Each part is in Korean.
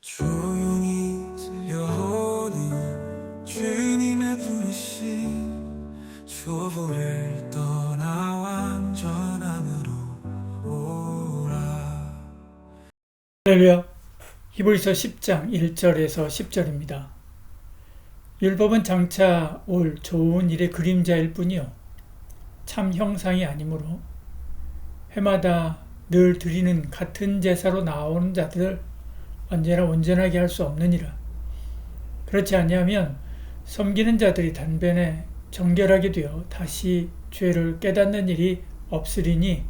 조용히 들려오는 주님의 부르심, 초보를 떠나 완전함으로 오라. 할렐루야. 히브리서 10장 1절에서 10절입니다. 율법은 장차 올 좋은 일의 그림자일 뿐이요 참 형상이 아니므로 해마다 늘 드리는 같은 제사로 나오는 자들을 언제나 온전하게 할 수 없느니라. 그렇지 아니하면 섬기는 자들이 단변에 정결하게 되어 다시 죄를 깨닫는 일이 없으리니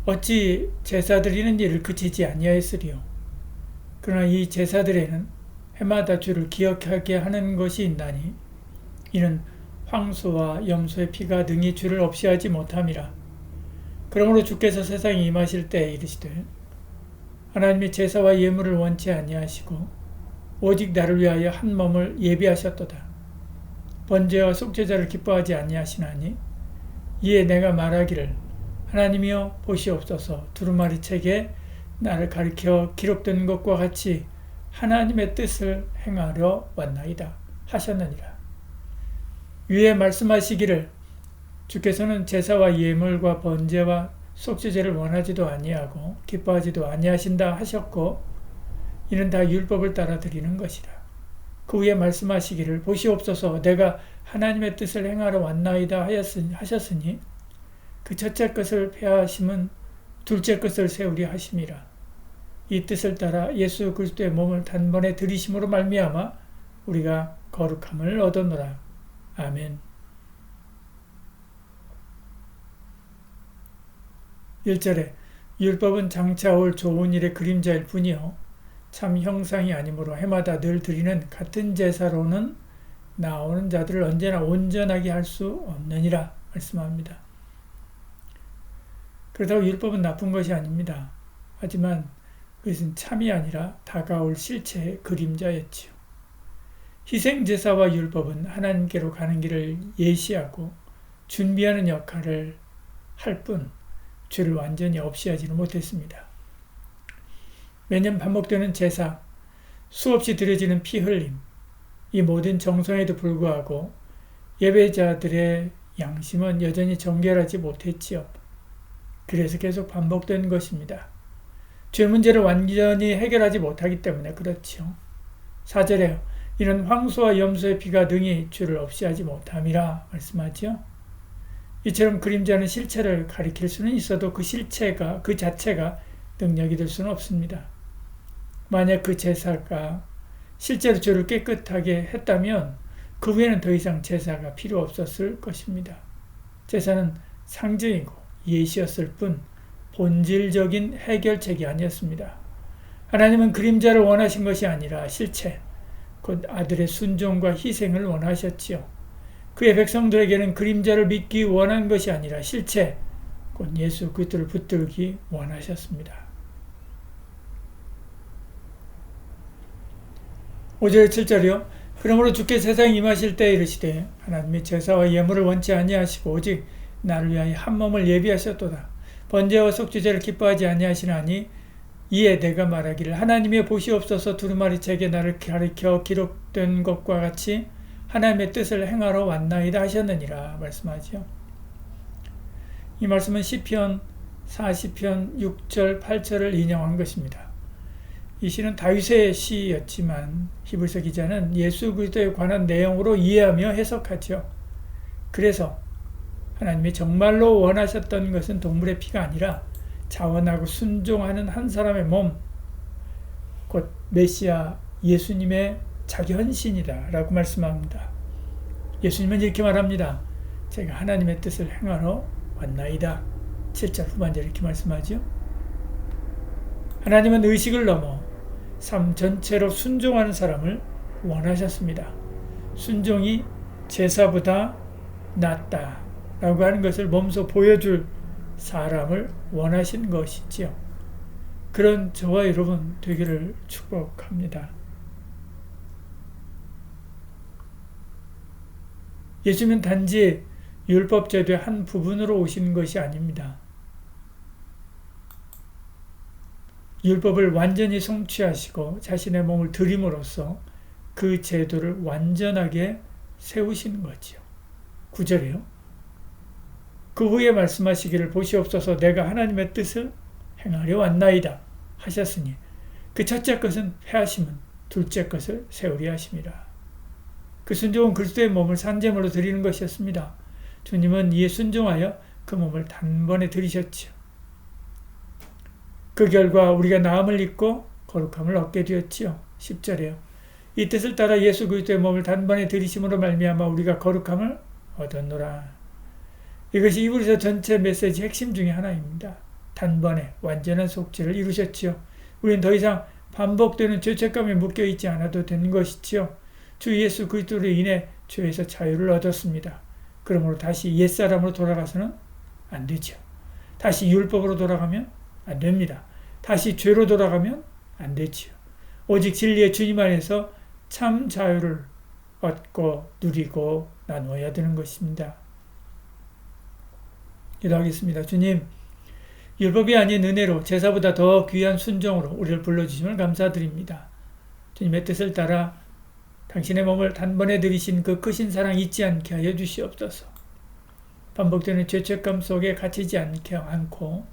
어찌 제사 드리는 일을 그치지 아니하였으리요. 그러나 이 제사들에는 해마다 주를 기억하게 하는 것이 있나니 이는 황소와 염소의 피가 능히 주를 없이 하지 못함이라. 그러므로 주께서 세상에 임하실 때에 이르시되 하나님이 제사와 예물을 원치 아니하시고 오직 나를 위하여 한 몸을 예비하셨도다. 번제와 속죄자를 기뻐하지 아니하시나니 이에 내가 말하기를 하나님이여 보시옵소서, 두루마리 책에 나를 가리켜 기록된 것과 같이 하나님의 뜻을 행하려 왔나이다 하셨느니라. 위에 말씀하시기를 주께서는 제사와 예물과 번제와 속죄제를 원하지도 아니하고 기뻐하지도 아니하신다 하셨고 이는 다 율법을 따라 드리는 것이라. 그 후에 말씀하시기를 보시옵소서, 내가 하나님의 뜻을 행하러 왔나이다 하셨으니 그 첫째 것을 폐하심은 둘째 것을 세우려 하심이라. 이 뜻을 따라 예수 그리스도의 몸을 단번에 들이심으로 말미암아 우리가 거룩함을 얻었노라. 아멘. 1절에 율법은 장차 올 좋은 일의 그림자일 뿐이요 참 형상이 아니므로 해마다 늘 드리는 같은 제사로는 나오는 자들을 언제나 온전하게 할 수 없느니라 말씀합니다. 그렇다고 율법은 나쁜 것이 아닙니다. 하지만 그것은 참이 아니라 다가올 실체의 그림자였지요. 희생제사와 율법은 하나님께로 가는 길을 예시하고 준비하는 역할을 할 뿐 죄를 완전히 없이 하지는 못했습니다. 매년 반복되는 제사, 수없이 드려지는 피 흘림, 이 모든 정성에도 불구하고 예배자들의 양심은 여전히 정결하지 못했지요. 그래서 계속 반복된 것입니다. 죄 문제를 완전히 해결하지 못하기 때문에 그렇지요. 4절에 이는 황소와 염소의 피가 능히 죄를 없이 하지 못함이라 말씀하죠. 이처럼 그림자는 실체를 가리킬 수는 있어도 그 실체가 그 자체가 능력이 될 수는 없습니다. 만약 그 제사가 실제로 죄를 깨끗하게 했다면 그 후에는 더 이상 제사가 필요 없었을 것입니다. 제사는 상징이고 예시였을 뿐 본질적인 해결책이 아니었습니다. 하나님은 그림자를 원하신 것이 아니라 실체, 곧 아들의 순종과 희생을 원하셨지요. 그의 백성들에게는 그림자를 믿기 원한 것이 아니라 실체, 곧 예수 그리스도를 붙들기 원하셨습니다. 5절 7절이요. 그러므로 주께 세상에 임하실 때에 이르시되 하나님이 제사와 예물을 원치 아니하시고 오직 나를 위하여 한 몸을 예비하셨도다. 번제와 속죄제를 기뻐하지 아니하시나니 이에 내가 말하기를 하나님의 보시옵소서, 두루마리 책에 나를 가리켜 기록된 것과 같이 하나님의 뜻을 행하러 왔나이다 하셨느니라 말씀하지요. 이 말씀은 시편 40편 6절 8절을 인용한 것입니다. 이 시는 다윗의 시였지만 히브리서 기자는 예수 그리스도에 관한 내용으로 이해하며 해석하죠. 그래서 하나님이 정말로 원하셨던 것은 동물의 피가 아니라 자원하고 순종하는 한 사람의 몸, 곧 메시아 예수님의 자기 헌신이다 라고 말씀합니다. 예수님은 이렇게 말합니다. 제가 하나님의 뜻을 행하러 왔나이다. 7절 후반절 이렇게 말씀하죠. 하나님은 의식을 넘어 삶 전체로 순종하는 사람을 원하셨습니다. 순종이 제사보다 낫다 라고 하는 것을 몸소 보여줄 사람을 원하신 것이지요. 그런 저와 여러분 되기를 축복합니다. 예수님은 단지 율법 제도의 한 부분으로 오신 것이 아닙니다. 율법을 완전히 성취하시고 자신의 몸을 드림으로써 그 제도를 완전하게 세우시는 거지요. 9절이요. 그 후에 말씀하시기를 보시옵소서 내가 하나님의 뜻을 행하려 왔나이다 하셨으니 그 첫째 것은 패하심은 둘째 것을 세우리 하심이라. 그 순종은 그리스도의 몸을 산제물로 드리는 것이었습니다. 주님은 이에 순종하여 그 몸을 단번에 드리셨지요. 그 결과 우리가 나음을 입고 거룩함을 얻게 되었지요. 10절에요. 이 뜻을 따라 예수 그리스도의 몸을 단번에 들이심으로 말미암아 우리가 거룩함을 얻었노라. 이것이 히브리서 전체 메시지 핵심 중에 하나입니다. 단번에 완전한 속죄를 이루셨지요. 우리는 더 이상 반복되는 죄책감에 묶여있지 않아도 되는 것이지요. 주 예수 그리스도로 인해 죄에서 자유를 얻었습니다. 그러므로 다시 옛사람으로 돌아가서는 안 되죠. 다시 율법으로 돌아가면 안 됩니다. 다시 죄로 돌아가면 안 되지요. 오직 진리의 주님 안에서 참 자유를 얻고 누리고 나누어야 되는 것입니다. 기도하겠습니다. 주님, 율법이 아닌 은혜로 제사보다 더 귀한 순종으로 우리를 불러주심을 감사드립니다. 주님의 뜻을 따라 당신의 몸을 단번에 들이신 그 크신 사랑 잊지 않게 하여 주시옵소서. 반복되는 죄책감 속에 갇히지 않고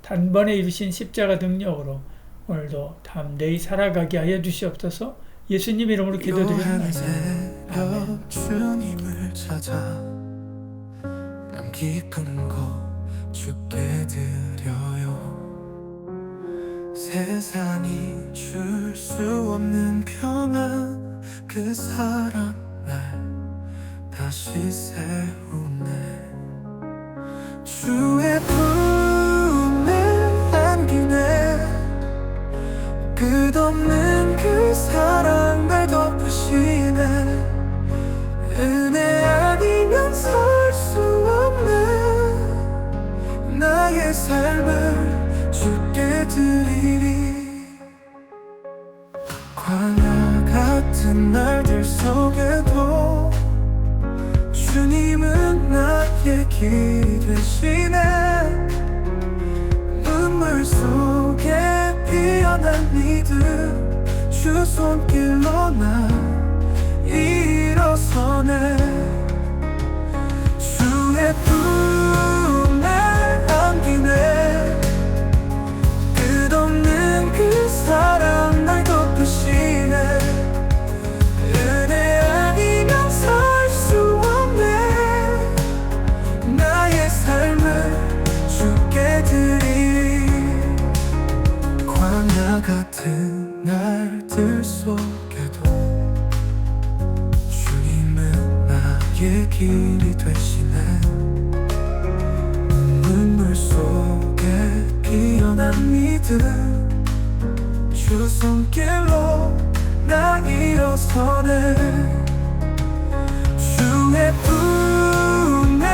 단번에 이루신 십자가 능력으로 오늘도 담대히 살아가게 하여 주시옵소서. 예수님 이름으로 기도드립니다. 새벽 주님을 찾아 남 깊은 곳 주께 드려요. 세상이 줄 수 없는 평안 그 사랑 날 다시 세우네. 주의 품에 안기네. 끝없는 그 사랑 날 덮으시네. 은혜 아니면 살 수 없네. 나의 삶을 주께 드리리. 광야 같은 날들 속에도 주님은 나의 길이 되시네. 눈물 속에 피어난 믿음 주 손길로 나 일어서네. 주의 품에 안기네. 끝없는 그 사랑 날 덮으시네. 은혜 아니면 살 수 없네. 나의 삶을 주께 드리. 광야 같은 날들 속에도 주님은 나의 길이 되시네. 눈물 속에 피어난 믿음 주 손길로 나 일어서네. 주의 품에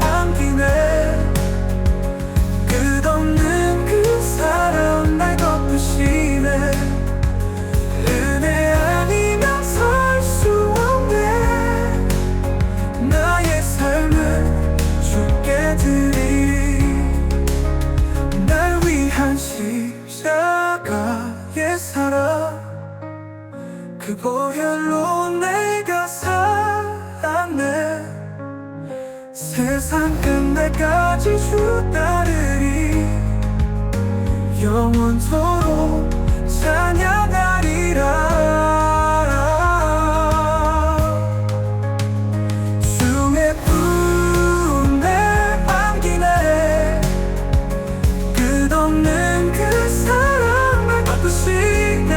안기네. 끝없는 그 사랑 날 덮으시네. 은혜 아니면 살 수 없네. 나의 삶을 주께 드리리. 날 위한 십자가의 사랑 그 보혈로 내가 살았네. 세상 끝날까지 주 따르리. 영원토록 찬양하리라. 주의 품에 안기네. 끝없는 그 사랑을 덮으시네.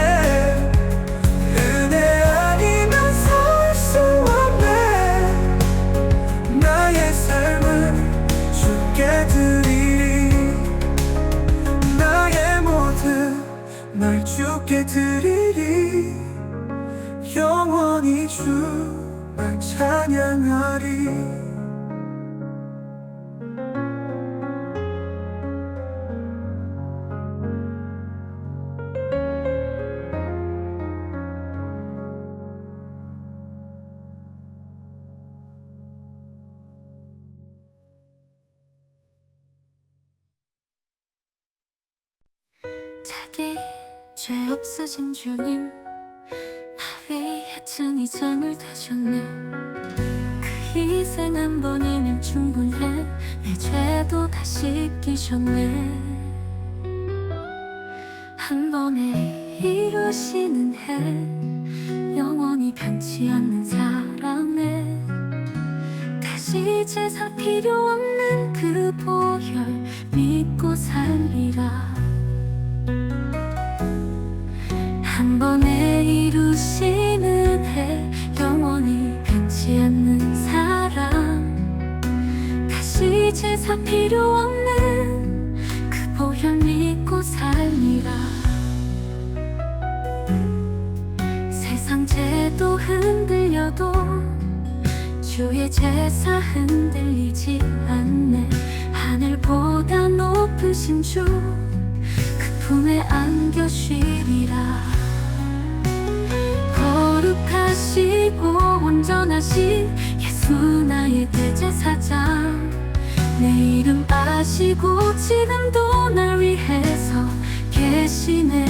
은혜 아니면 살 수 없네. 나의 삶을 주께 드리리. 나의 모든 날 주께 드리리. 영원히 주만 찬양하리. 자기 쓰신 주님, 나 위해 층이 잠을 드셨네. 그 희생 한 번이면 충분해. 내 죄도 다 씻기셨네. 한 번에 이루시는 해, 영원히 변치 않는 사랑에 다시 제사 필요 없는 그 보혈 믿고 살리라. 한 번에 이루시는 해, 영원히 변치 않는 사랑 다시 제사 필요 없는 그 보혈 믿고 살리라. 세상 제도 흔들려도 주의 제사 흔들리지 않네. 하늘보다 높으신 주, 그 품에 안겨 쉬리라. 거룩하시고 온전하신 예수 나의 대제사장, 내 이름 아시고 지금도 날 위해서 계시네.